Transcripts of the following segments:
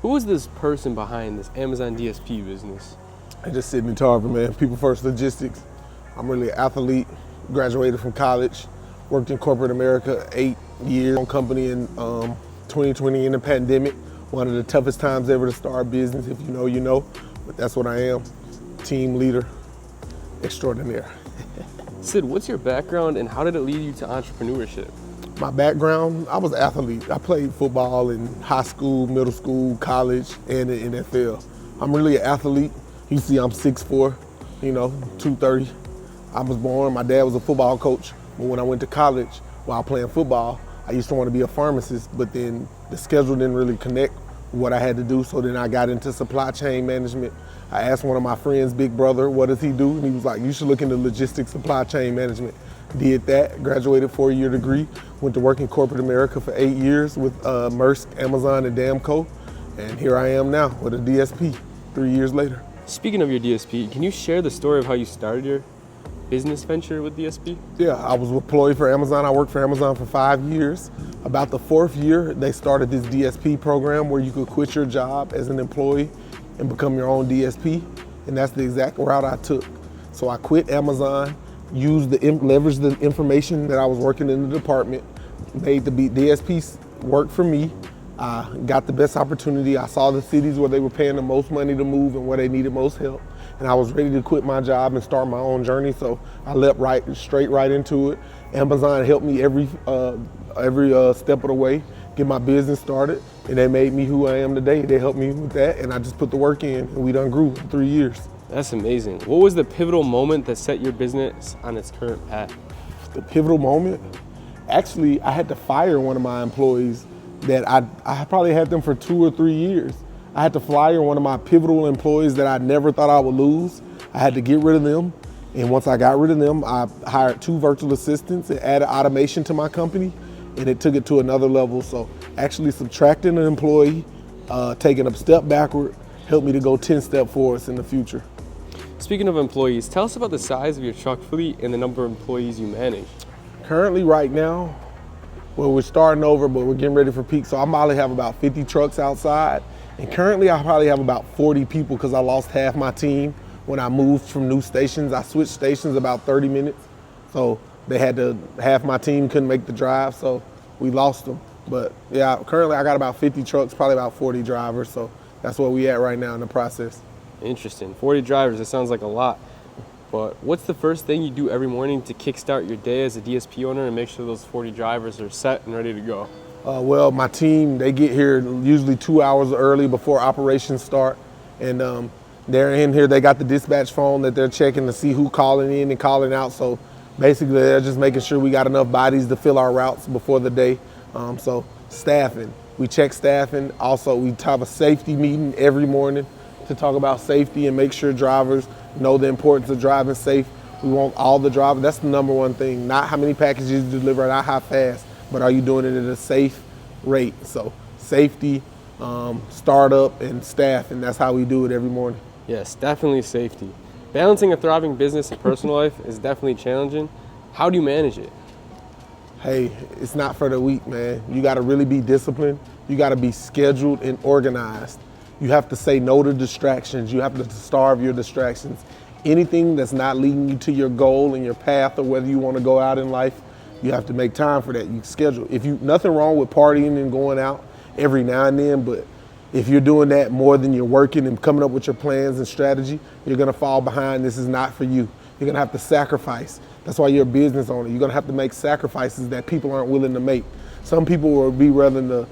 Who is this person behind this Amazon DSP business? I just Sidney Tarver, man. People First Logistics. I'm really an athlete, graduated from college, worked in corporate America 8 years, on company in 2020 in the pandemic. One of the toughest times ever to start a business. If you know, you know, but that's what I am. Team leader extraordinaire. Sid, what's your background and how did it lead you to entrepreneurship? My background, I was an athlete. I played football in high school, middle school, college, and the NFL. I'm really an athlete. You see I'm 6'4", 230. I was born, my dad was a football coach, but when I went to college while playing football, I used to want to be a pharmacist, but then the schedule didn't really connect with what I had to do, so then I got into supply chain management. I asked one of my friends, big brother, what does he do? And he was like, you should look into logistics supply chain management. Did that, graduated 4-year degree, went to work in corporate America for 8 years with Maersk, Amazon, and Damco, and here I am now with a DSP 3 years later. Speaking of your DSP, can you share the story of how you started your business venture with DSP? Yeah, I was employed for Amazon. I worked for Amazon for 5 years. About the 4th year, they started this DSP program where you could quit your job as an employee and become your own DSP, and that's the exact route I took. So I quit Amazon, leveraged the information that I was working in the department, made the DSP work for me. I got the best opportunity. I saw the cities where they were paying the most money to move and where they needed most help. And I was ready to quit my job and start my own journey. So I leapt straight right into it. Amazon helped me every step of the way, get my business started. And they made me who I am today. They helped me with that. And I just put the work in and we done grew in 3 years. That's amazing. What was the pivotal moment that set your business on its current path? The pivotal moment? Actually, I had to fire one of my employees that I probably had them for 2 or 3 years. I had to fire one of my pivotal employees that I never thought I would lose. I had to get rid of them. And once I got rid of them, I hired 2 virtual assistants and added automation to my company, and it took it to another level. So actually subtracting an employee, taking a step backward, helped me to go 10 steps forward in the future. Speaking of employees, tell us about the size of your truck fleet and the number of employees you manage. Currently right now, well, we're starting over, but we're getting ready for peak. So I probably have about 50 trucks outside. And currently I probably have about 40 people because I lost half my team when I moved from new stations. I switched stations about 30 minutes. So half my team couldn't make the drive, so we lost them. But yeah, currently I got about 50 trucks, probably about 40 drivers. So that's where we at right now in the process. Interesting, 40 drivers, that sounds like a lot. But what's the first thing you do every morning to kickstart your day as a DSP owner and make sure those 40 drivers are set and ready to go? Well, my team, they get here usually 2 hours early before operations start. And they're in here, they got the dispatch phone that they're checking to see who calling in and calling out. So basically they're just making sure we got enough bodies to fill our routes before the day. So staffing, we check staffing. Also, we have a safety meeting every morning to talk about safety and make sure drivers know the importance of driving safe. We want all the drivers, that's the number one thing, not how many packages you deliver, not how fast, but are you doing it at a safe rate? So safety, startup, and staff, and that's how we do it every morning. Yes, definitely safety. Balancing a thriving business and personal life is definitely challenging. How do you manage it? Hey, it's not for the weak, man. You gotta really be disciplined. You gotta be scheduled and organized. You have to say no to distractions. You have to starve your distractions. Anything that's not leading you to your goal and your path or whether you want to go out in life, you have to make time for that. You schedule. Nothing wrong with partying and going out every now and then, but if you're doing that more than you're working and coming up with your plans and strategy, you're gonna fall behind. This is not for you. You're gonna have to sacrifice. That's why you're a business owner. You're gonna have to make sacrifices that people aren't willing to make. Some people will be rather to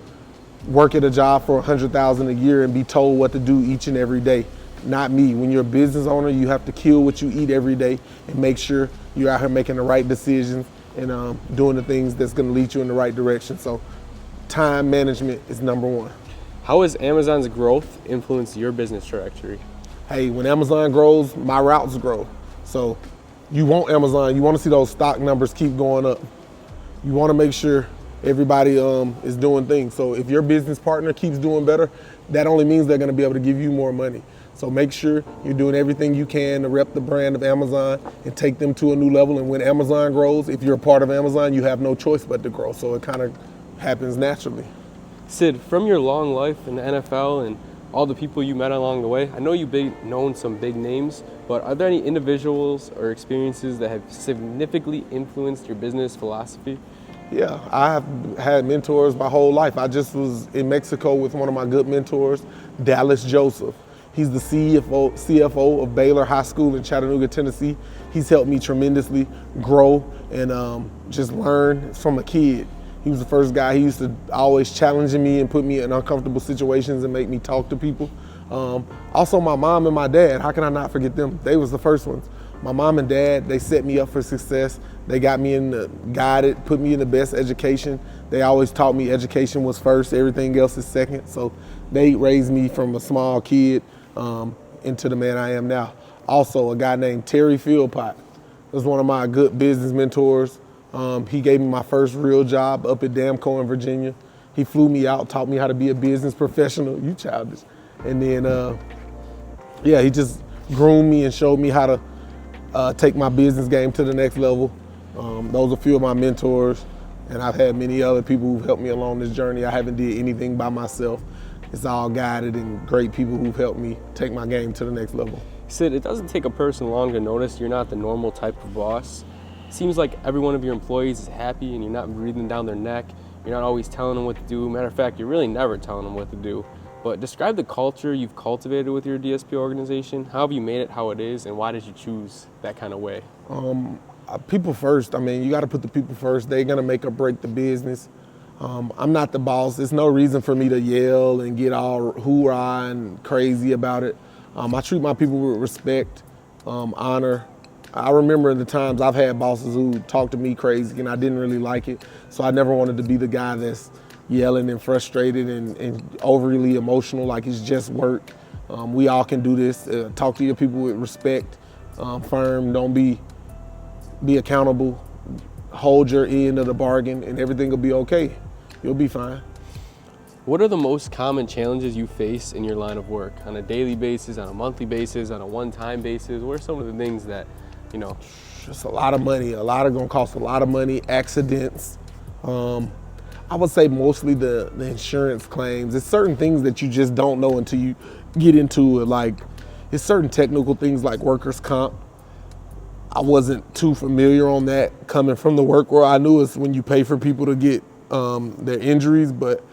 work at a job for $100,000 a year and be told what to do each and every day. Not me. When you're a business owner, you have to kill what you eat every day and make sure you're out here making the right decisions and doing the things that's going to lead you in the right direction. So time management is number one. How has Amazon's growth influenced your business trajectory? Hey, when Amazon grows, my routes grow. So you want Amazon, you want to see those stock numbers keep going up. You want to make sure everybody is doing things. So if your business partner keeps doing better, that only means they're going to be able to give you more money. So make sure you're doing everything you can to rep the brand of Amazon and take them to a new level. And when Amazon grows, if you're a part of Amazon, you have no choice but to grow. So it kind of happens naturally. Sid, from your long life in the NFL and all the people you met along the way, I know you've known some big names, but are there any individuals or experiences that have significantly influenced your business philosophy? Yeah, I have had mentors my whole life. I just was in Mexico with one of my good mentors, Dallas Joseph. He's the CFO of Baylor High School in Chattanooga, Tennessee. He's helped me tremendously grow and just learn from a kid. He was the first guy. He used to always challenge me and put me in uncomfortable situations and make me talk to people. Also, my mom and my dad, how can I not forget them? They was the first ones. My mom and dad, they set me up for success. They got me guided, put me in the best education. They always taught me education was first, everything else is second. So they raised me from a small kid into the man I am now. Also, a guy named Terry Philpott was one of my good business mentors. He gave me my first real job up at Damco in Virginia. He flew me out, taught me how to be a business professional. You childish. And then, he just groomed me and showed me how to take my business game to the next level. Those are a few of my mentors, and I've had many other people who've helped me along this journey. I haven't did anything by myself. It's all guided and great people who've helped me take my game to the next level. Sid, it doesn't take a person long to notice you're not the normal type of boss. Seems like every one of your employees is happy and you're not breathing down their neck. You're not always telling them what to do. Matter of fact, you're really never telling them what to do. But describe the culture you've cultivated with your DSP organization. How have you made it how it is, and why did you choose that kind of way? People first. I mean, you got to put the people first. They're going to make or break the business. I'm not the boss. There's no reason for me to yell and get all hoorah and crazy about it. I treat my people with respect, honor. I remember the times I've had bosses who talked to me crazy and I didn't really like it. So I never wanted to be the guy that's yelling and frustrated and overly emotional, like it's just work. We all can do this. Talk to your people with respect, firm, don't be accountable, hold your end of the bargain, and everything will be okay. You'll be fine. What are the most common challenges you face in your line of work on a daily basis, on a monthly basis, on a one-time basis? What are some of the things that, Just a lot of money. A lot of gonna cost a lot of money. Accidents. I would say mostly the insurance claims. It's certain things that you just don't know until you get into it. Like, it's certain technical things like workers' comp. I wasn't too familiar on that coming from the work world. I knew it's when you pay for people to get their injuries, but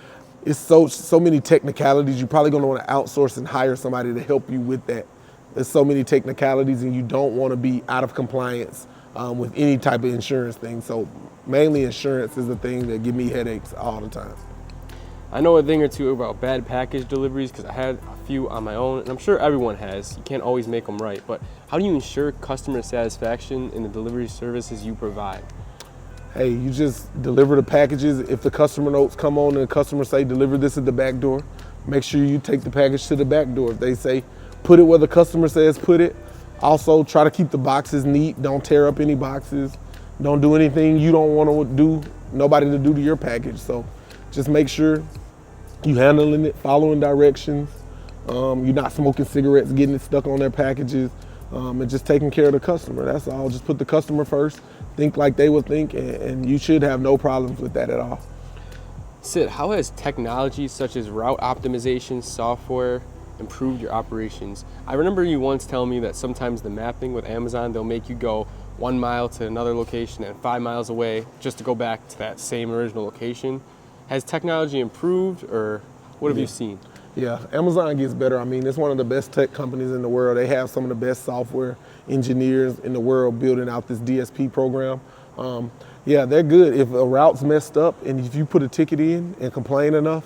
it's so many technicalities. You're probably gonna want to outsource and hire somebody to help you with that. There's so many technicalities and you don't want to be out of compliance with any type of insurance thing. So mainly insurance is the thing that give me headaches all the time. I know a thing or two about bad package deliveries because I had a few on my own, and I'm sure everyone has. You can't always make them right, but how do you ensure customer satisfaction in the delivery services you provide? Hey, you just deliver the packages. If the customer notes come on and the customer say, deliver this at the back door, make sure you take the package to the back door. If they say, put it where the customer says put it. Also, try to keep the boxes neat. Don't tear up any boxes. Don't do anything you don't want to do, nobody to do to your package. So just make sure you handling it, following directions. You're not smoking cigarettes, getting it stuck on their packages, and just taking care of the customer. That's all. Just put the customer first. Think like they would think, and you should have no problems with that at all. Sid, how has technology such as route optimization software improved your operations? I remember you once telling me that sometimes the mapping with Amazon, they'll make you go 1 mile to another location and 5 miles away just to go back to that same original location. Has technology improved, or what have you seen? Yeah, Amazon gets better. I mean, it's one of the best tech companies in the world. They have some of the best software engineers in the world building out this DSP program. Yeah, they're good. If a route's messed up and if you put a ticket in and complain enough,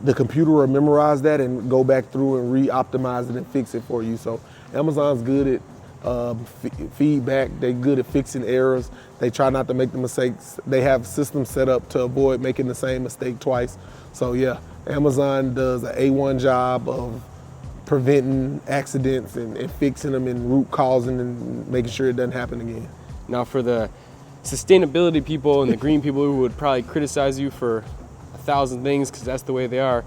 the computer will memorize that and go back through and re-optimize it and fix it for you. So Amazon's good at feedback. They're good at fixing errors. They try not to make the mistakes. They have systems set up to avoid making the same mistake twice. So yeah, Amazon does an A1 job of preventing accidents and fixing them and root causing and making sure it doesn't happen again. Now for the sustainability people and the green people who would probably criticize you for 1,000 things because that's the way they are,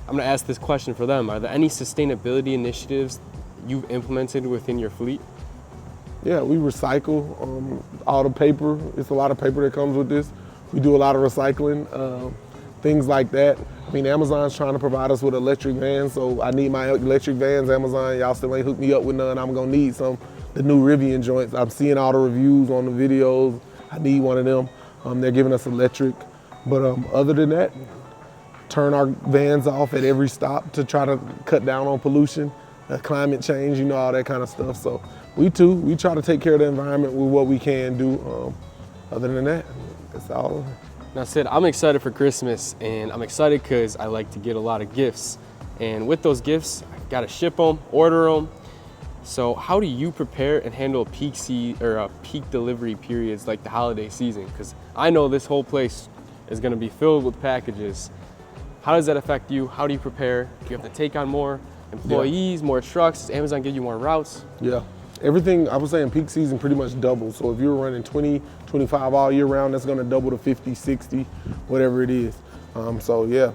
I'm gonna ask this question for them. Are there any sustainability initiatives you've implemented within your fleet? Yeah, we recycle all the paper. It's a lot of paper that comes with this. We do a lot of recycling. things like that. I mean, Amazon's trying to provide us with electric vans, so I need my electric vans. Amazon, y'all still ain't hooked me up with none. I'm gonna need some, the new Rivian joints. I'm seeing all the reviews on the videos. I need one of them. They're giving us electric. But other than that, turn our vans off at every stop to try to cut down on pollution, climate change, you know, all that kind of stuff. So we try to take care of the environment with what we can do. Other than that, that's all. Now, Sid, I'm excited for Christmas, and I'm excited because I like to get a lot of gifts. And with those gifts, I've got to ship them, order them. So how do you prepare and handle peak delivery periods like the holiday season? Because I know this whole place is going to be filled with packages. How does that affect you? How do you prepare? Do you have to take on more employees, more trucks? Does Amazon give you more routes? Yeah. Everything, I was saying peak season pretty much doubles. So if you're running 20, 25 all year round, that's gonna double to 50, 60, whatever it is. So yeah,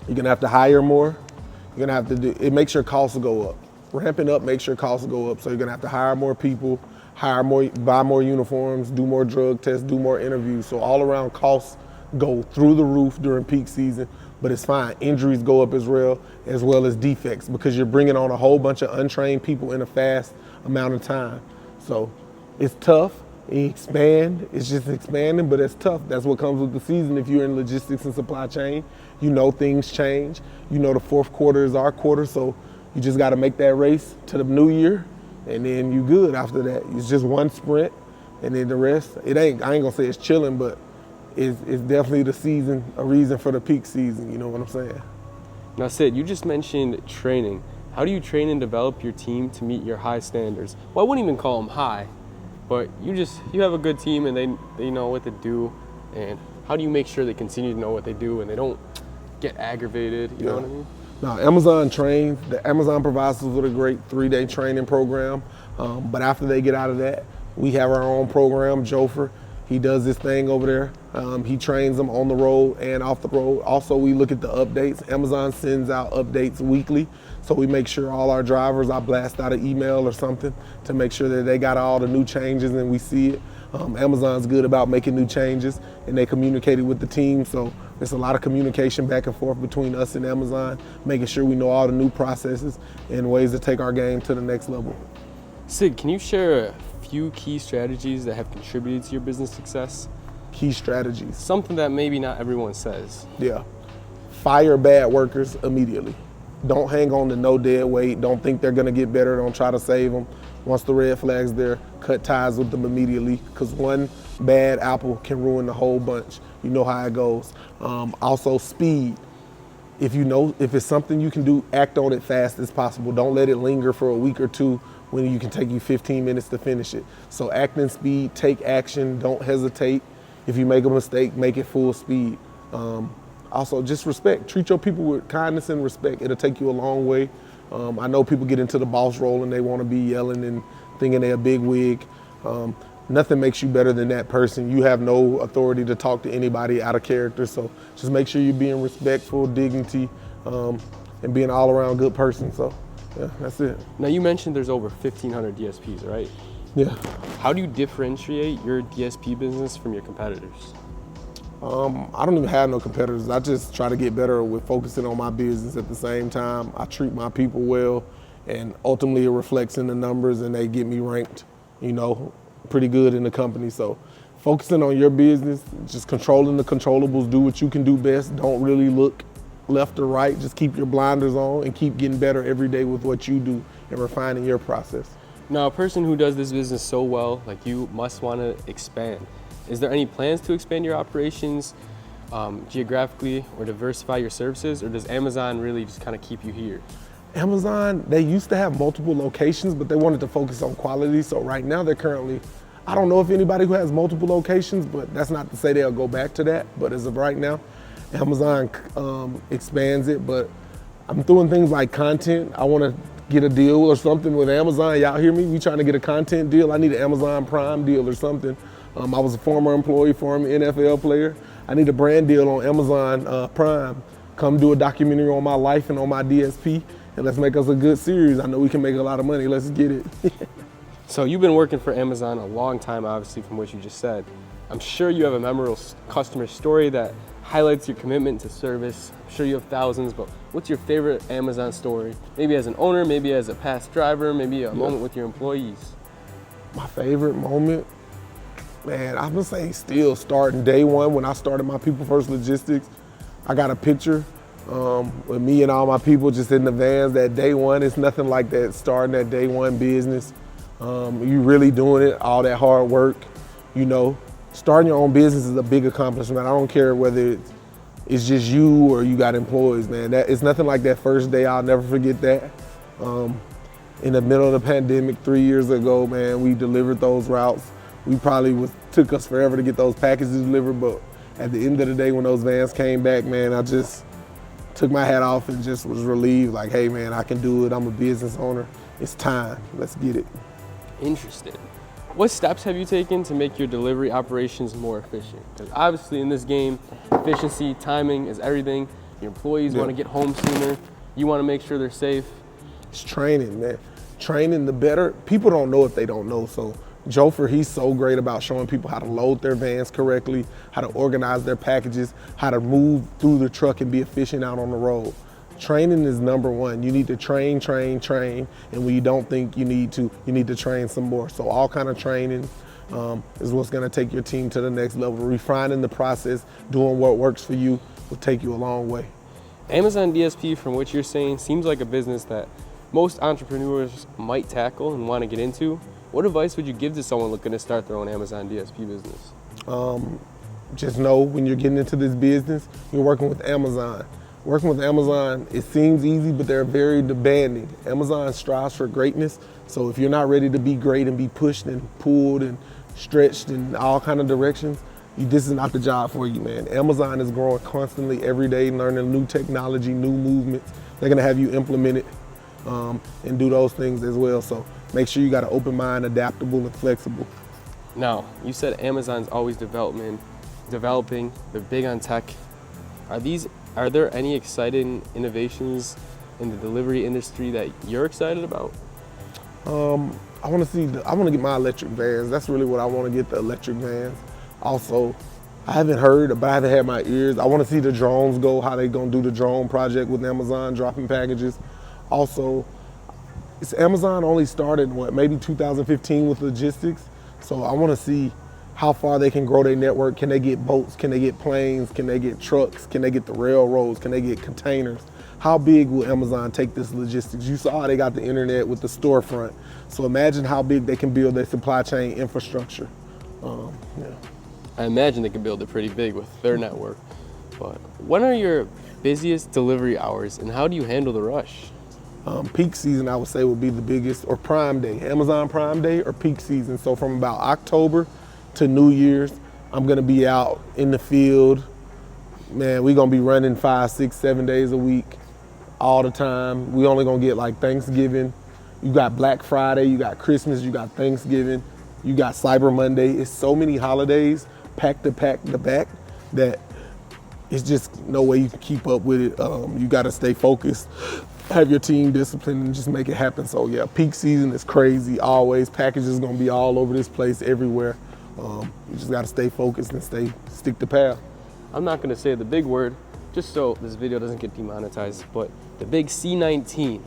you're gonna have to hire more. You're gonna have to do, it makes your costs go up. Ramping up makes your costs go up. So you're gonna have to hire more people, hire more, buy more uniforms, do more drug tests, do more interviews. So all around costs go through the roof during peak season, but it's fine. Injuries go up as well as defects, because you're bringing on a whole bunch of untrained people in a fast amount of time. So it's tough. It's just expanding, but it's tough. That's what comes with the season. If you're in logistics and supply chain, you know things change. You know the fourth quarter is our quarter, so you just got to make that race to the new year, and then you good after that. It's just one sprint, and then the rest, I ain't gonna say it's chilling, but it's definitely the season, a reason for the peak season, you know what I'm saying? Now, Sid, you just mentioned training. How do you train and develop your team to meet your high standards? Well, I wouldn't even call them high, but you have a good team and they know what to do. And how do you make sure they continue to know what they do and they don't get aggravated? You know what I mean? Now, Amazon trains. Amazon provides us with a great 3-day training program. But after they get out of that, we have our own program, Jofer. He does this thing over there. He trains them on the road and off the road. Also, we look at the updates. Amazon sends out updates weekly. So we make sure all our drivers, I blast out an email or something to make sure that they got all the new changes and we see it. Amazon's good about making new changes, and they communicated with the team. So there's a lot of communication back and forth between us and Amazon, making sure we know all the new processes and ways to take our game to the next level. Sid, can you share a few key strategies that have contributed to your business success? Key strategies. Something that maybe not everyone says. Yeah. Fire bad workers immediately. Don't hang on to no dead weight. Don't think they're gonna get better. Don't try to save them. Once the red flag's there, cut ties with them immediately, because one bad apple can ruin the whole bunch. You know how it goes. Also, speed. If it's something you can do, act on it fast as possible. Don't let it linger for a week or two when you can take you 15 minutes to finish it. So act in speed, take action, don't hesitate. If you make a mistake, make it full speed. Also, just respect. Treat your people with kindness and respect. It'll take you a long way. I know people get into the boss role and they want to be yelling and thinking they're a big wig. Nothing makes you better than that person. You have no authority to talk to anybody out of character. So just make sure you're being respectful, dignity, and being an all-around good person. So yeah, that's it. Now, you mentioned there's over 1,500 DSPs, right? Yeah. How do you differentiate your DSP business from your competitors? I don't even have no competitors. I just try to get better with focusing on my business at the same time. I treat my people well, and ultimately it reflects in the numbers, and they get me ranked, pretty good in the company. So focusing on your business, just controlling the controllables, do what you can do best. Don't really look left or right. Just keep your blinders on and keep getting better every day with what you do and refining your process. Now, a person who does this business so well, like you, must want to expand. Is there any plans to expand your operations geographically or diversify your services, or does Amazon really just kind of keep you here? Amazon, they used to have multiple locations, but they wanted to focus on quality. So right now they're currently, I don't know if anybody who has multiple locations, but that's not to say they'll go back to that. But as of right now, Amazon expands it, but I'm doing things like content. I want to get a deal or something with Amazon. Y'all hear me? We trying to get a content deal. I need an Amazon Prime deal or something. I was a former employee, former NFL player. I need a brand deal on Amazon Prime. Come do a documentary on my life and on my DSP, and let's make us a good series. I know we can make a lot of money. Let's get it. So you've been working for Amazon a long time, obviously, from what you just said. I'm sure you have a memorable customer story that highlights your commitment to service? I'm sure you have thousands, but what's your favorite Amazon story? Maybe as an owner, maybe as a past driver, maybe a moment with your employees. My favorite moment, man, I'm gonna say still starting day one when I started my People First Logistics. I got a picture with me and all my people just in the vans that day one. It's nothing like that starting that day one business. You really doing it, all that hard work, you know. Starting your own business is a big accomplishment. I don't care whether it's just you or you got employees, man. It's nothing like that first day. I'll never forget that. In the middle of the pandemic 3 years ago, man, we delivered those routes. We probably took us forever to get those packages delivered, but at the end of the day, when those vans came back, man, I just took my hat off and just was relieved, like, hey, man, I can do it. I'm a business owner. It's time. Let's get it. Interesting. What steps have you taken to make your delivery operations more efficient? Because obviously in this game, efficiency, timing is everything. Your employees want to get home sooner. You want to make sure they're safe. It's training, man. Training, the better. People don't know if they don't know. So Jofer, he's so great about showing people how to load their vans correctly, how to organize their packages, how to move through the truck and be efficient out on the road. Training is number one. You need to train, and when you don't think you need to train some more. So all kind of training is what's gonna take your team to the next level. Refining the process, doing what works for you will take you a long way. Amazon DSP, from what you're saying, seems like a business that most entrepreneurs might tackle and want to get into. What advice would you give to someone looking to start their own Amazon DSP business? Just know when you're getting into this business, you're working with Amazon. Working with Amazon, it seems easy, but they're very demanding. Amazon strives for greatness, so if you're not ready to be great and be pushed and pulled and stretched in all kind of directions, this is not the job for you, man. Amazon is growing constantly every day, learning new technology, new movements. They're gonna have you implement it and do those things as well. So make sure you got an open mind, adaptable and flexible. Now, you said Amazon's always developing, they're big on tech. Are there any exciting innovations in the delivery industry that you're excited about? I want to get my electric vans. That's really what I want to get, the electric vans. Also, I haven't heard, but I haven't had my ears. I want to see the drones go, how they gonna do the drone project with Amazon, dropping packages. Also, Amazon only started, maybe 2015 with logistics. So I want to see how far they can grow their network. Can they get boats? Can they get planes? Can they get trucks? Can they get the railroads? Can they get containers? How big will Amazon take this logistics? You saw how they got the internet with the storefront. So imagine how big they can build their supply chain infrastructure. I imagine they can build it pretty big with their network. But when are your busiest delivery hours and how do you handle the rush? Peak season, I would say, would be the biggest, or Prime Day, Amazon Prime Day or peak season. So from about October to New Year's, I'm gonna be out in the field. Man, we're gonna be running 5, 6, 7 days a week, all the time. We only gonna get like Thanksgiving. You got Black Friday, you got Christmas, you got Thanksgiving, you got Cyber Monday. It's so many holidays packed to back that it's just no way you can keep up with it. You gotta stay focused, have your team disciplined and just make it happen. So yeah, peak season is crazy always. Packages gonna be all over this place everywhere. You just gotta stay focused and stick to path. I'm not gonna say the big word, just so this video doesn't get demonetized, but the big C-19.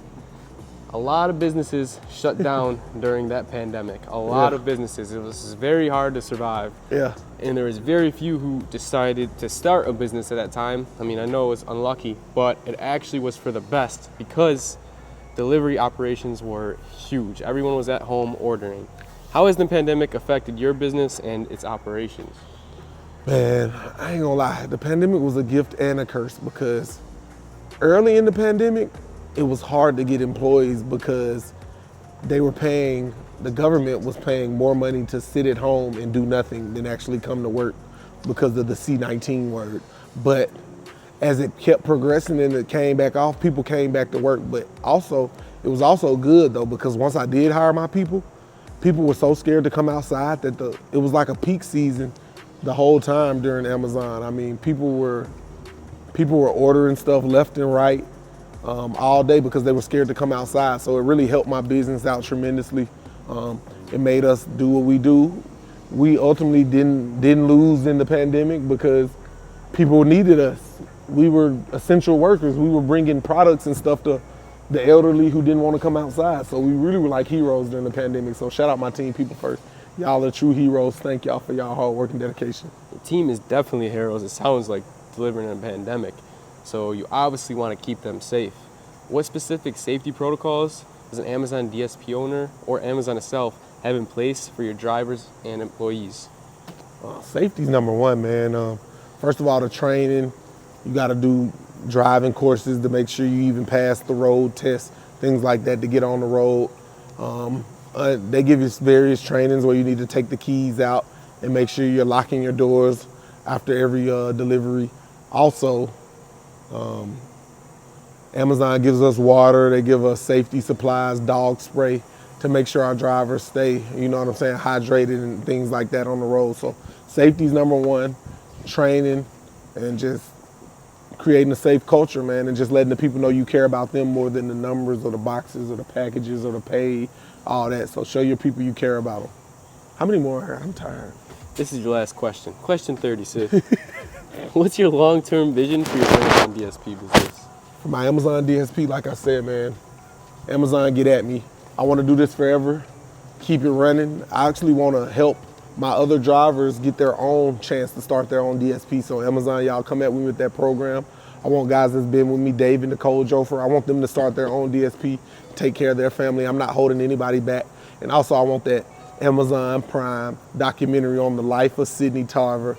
A lot of businesses shut down during that pandemic. A lot of businesses. It was very hard to survive. Yeah. And there was very few who decided to start a business at that time. I mean, I know it was unlucky, but it actually was for the best because delivery operations were huge. Everyone was at home ordering. How has the pandemic affected your business and its operations? Man, I ain't gonna lie. The pandemic was a gift and a curse because early in the pandemic, it was hard to get employees because the government was paying more money to sit at home and do nothing than actually come to work because of the C-19 word. But as it kept progressing and it came back off, people came back to work. But also, it was also good though, because once I did hire my people were so scared to come outside that it was like a peak season the whole time during Amazon. I mean, people were ordering stuff left and right all day because they were scared to come outside. So it really helped my business out tremendously. It made us do what we do. We ultimately didn't lose in the pandemic because people needed us. We were essential workers. We were bringing products and stuff to the elderly who didn't want to come outside. So we really were like heroes during the pandemic. So shout out my team, People First. Y'all are true heroes. Thank y'all for y'all hard work and dedication. The team is definitely heroes. It sounds like delivering in a pandemic. So you obviously want to keep them safe. What specific safety protocols does an Amazon DSP owner or Amazon itself have in place for your drivers and employees? Safety's number one, man. First of all, the training. You got to do driving courses to make sure you even pass the road test, things like that to get on the road. They give you various trainings where you need to take the keys out and make sure you're locking your doors after every delivery. Also, Amazon gives us water. They give us safety supplies, dog spray to make sure our drivers stay, you know what I'm saying, hydrated and things like that on the road. So safety's number one, training, and just creating a safe culture, man, and just letting the people know you care about them more than the numbers or the boxes or the packages or the pay, all that. So show your people you care about them. How many more? I'm tired. This is your last question. Question 30, Sid. What's your long-term vision for your Amazon DSP business? For my Amazon DSP, like I said, man, Amazon, get at me. I want to do this forever, keep it running. I actually want to help my other drivers get their own chance to start their own DSP. So Amazon, y'all come at me with that program. I want guys that's been with me, Dave and Nicole Jofer, I want them to start their own DSP, take care of their family. I'm not holding anybody back. And also I want that Amazon Prime documentary on the life of Sidney Tarver,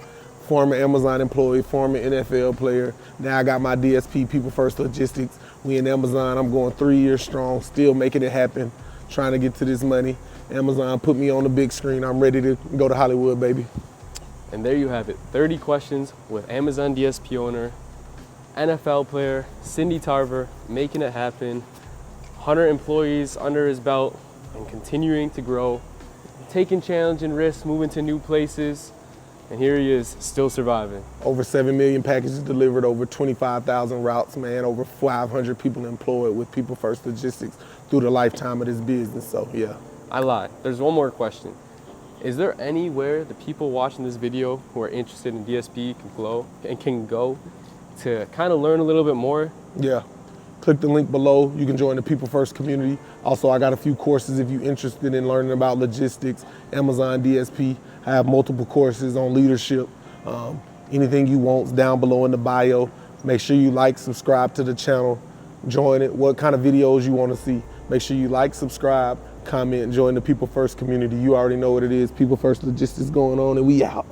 former Amazon employee, former NFL player. Now I got my DSP, People First Logistics. We in Amazon, I'm going 3 years strong, still making it happen, trying to get to this money. Amazon put me on the big screen. I'm ready to go to Hollywood, baby. And there you have it, 30 questions with Amazon DSP owner, NFL player, Sidney Tarver, making it happen, 100 employees under his belt and continuing to grow, taking challenge and risks, moving to new places, and here he is, still surviving. Over 7 million packages delivered, over 25,000 routes, man, over 500 people employed with People First Logistics through the lifetime of this business, so yeah. I lied. There's one more question. Is there anywhere the people watching this video who are interested in DSP can go to kind of learn a little bit more? Yeah. Click the link below. You can join the People First community. Also, I got a few courses if you're interested in learning about logistics, Amazon DSP. I have multiple courses on leadership. Anything you want's down below in the bio. Make sure you like, subscribe to the channel, join it. What kind of videos you want to see. Make sure you like, subscribe, comment, join the People First community. You already know what it is. People First Logistics going on, and we out.